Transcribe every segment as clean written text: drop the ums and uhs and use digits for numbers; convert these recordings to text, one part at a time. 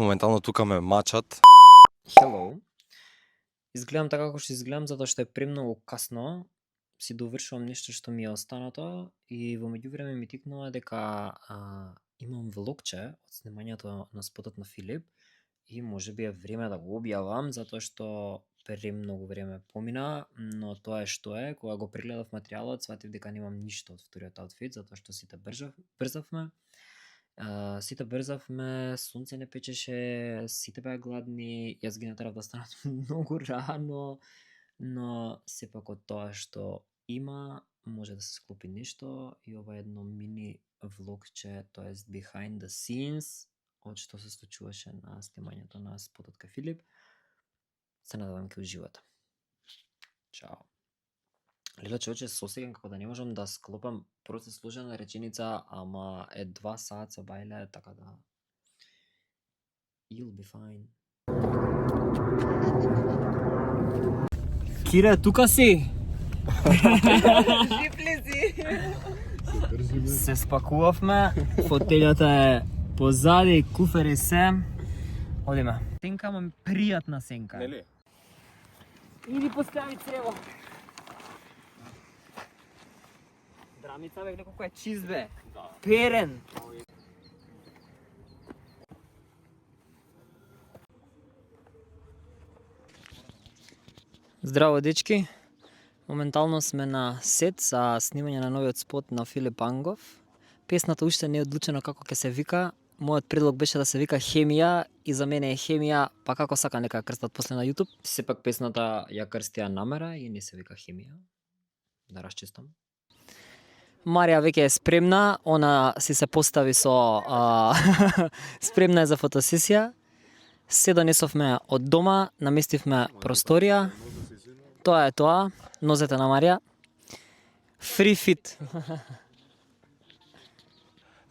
Моментално тука ме мачат. Hello. Изгледам така како што изгледам затоа што е премногу касно. Си довршувам нешто што ми е останато и во меѓувреме ми тикнува дека имам влогче од снимањето на спотот на Филип и можеби е време да го објавам затоа што премногу време помина, но тоа е што е. Кога го прегледав материјалот, сватив дека немам ништо од вториот аутфит затоа што сите брзавме. Сите брзавме, сонце не печеше, сите беа гладни, јас ги натерав да станат многу рано, но сепак од тоа што има, може да се склопи нешто и ова е едно мини влогче, тоест behind the scenes, од што се случуваше на снимањето на спотот кај Филип. Се надевам ќе уживате. Чао. Леле човече, сосеќам како да не можам да склопам проста сложена реченица, ама е 2 сат со бајле, така да you'll be fine. Кире, тука си? Жив ли си? Се спакувавме, фотелјата е позади, куфери се. Одиме. Сенка, ама пријатна сенка. Нели? Иди постави црево. Драмица бе, колко е чист бе. Перен. Здраво, дечки. Моментално сме на сет за снимање на новиот спот на Филип Ангов. Песната уште не е одлучена како ќе се вика. Мојот предлог беше да се вика Хемија и за мене е Хемија, па како сака нека крстат после на YouTube. Сепак песната ја крстија намера и не се вика Хемија. Да расчистам. Марија веќе е спремна, она си се постави со спремна е за фотосесија. Се донесовме од дома, наместивме просторија. Тоа е тоа, нозете на Марија. Free fit.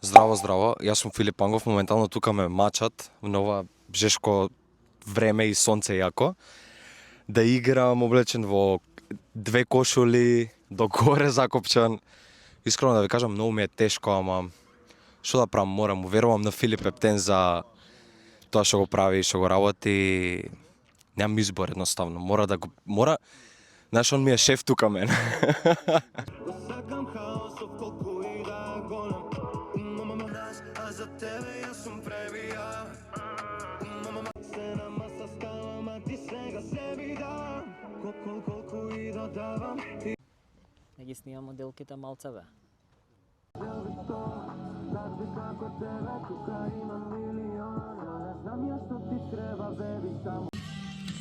Здраво, здраво. Јас сум Филип Ангов, моментално тука ме мачат на ова бжешко време и сонце јако. Да играм облечен во 2 кошули, до горе закопчан. Искрено да ви кажам, многу ми е тешко, ама што да правам, морам, верувам на Филип Ептен за тоа што го прави и што го работи. Немам избор едноставно, знаеш, он ми е шеф тука мен. Не ги снимам моделките малце бе.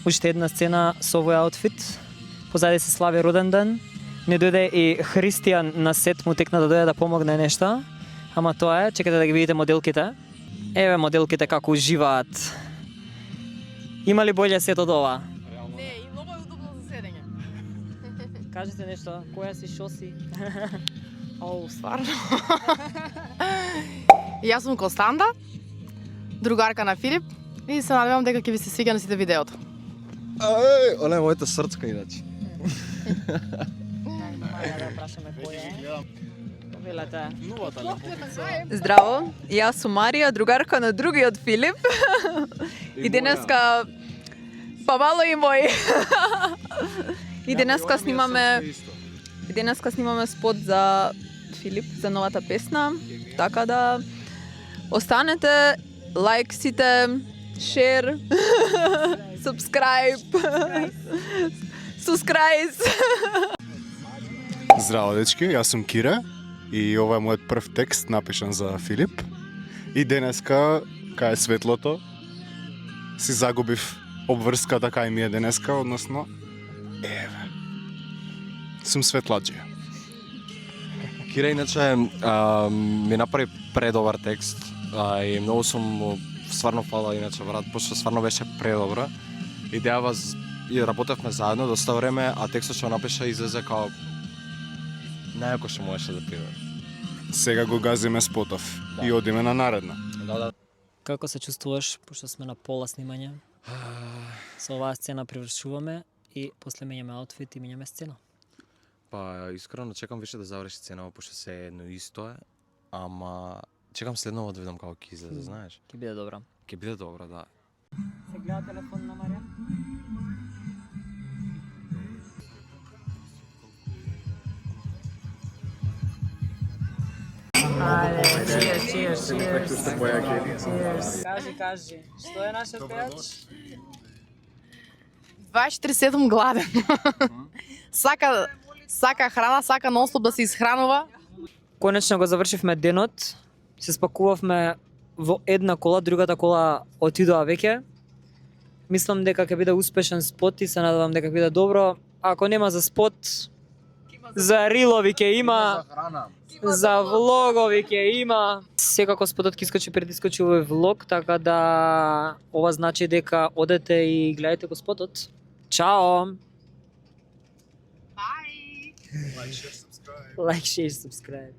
Уште една сцена со овој аутфит. Позади се слави роден ден. Не дојде и Христијан на сет, му текна да дојде да помогне нешто. Ама тоа е, чекате да ги видите моделките. Еве моделките како уживаат. Има ли боле сет од ова? Не, и многу е удобно за седење. Кажете нешто, која си, шо си? Оу, стварно. Јас сум Константа, другарка на Филип и се надевам дека ќе ви се свиѓа на сите видеото. Она е мојата срцка иначе. Да прашаме кој е. Велете. Здраво, јас сум Марија, другарка на другиот Филип. И денеска помало и мој. И денеска снимаме спот за Филип, за новата песна. Така да останете, лайксите, шер, subscribe. Здраво, дечки, јас сум Кире и ова е мојот прв текст напишан за Филип. И денеска, кај светлото, си загубив обврската кај ми е денеска, односно, еве, сум светладжија. Кира иначе ми направи предобар текст и многу сум му стварно фала иначе брат, пошто стварно беше предобра. Идејава и работевме заедно доста време, а текстот што напиша излезе као најако што можеше да биде. Сега го газиме спотов и одиме на наредна. Да. Како се чувствуваш, пошто сме на пола снимање? Со оваа сцена привршуваме и после менјаме аутфит и менјаме сцена. Па, искрено чекам више да заврши сценава, пошто се едно исто е, ама чекам следново да видам како ќе излезе, знаеш. Ќе биде добра. Ќе биде добро, да. Се гледа телефон на Марија? Кажи, што е нашиот пејач? 24/7 гладен. Сака храна, сака нонстоп да се исхранува. Конечно го завршивме денот, се спакувавме во една кола, другата кола отидоа веќе. Мислам дека ќе биде успешен спот и се надевам дека ќе биде добро. Ако нема за спот, за рилови ќе има, за влогови ќе има. Секако спотот ќе искочи пред искочи овој влог, така да ова значи дека одете и гледајте го спотот. Чао! Bye! Like, share, subscribe. Like, share, subscribe.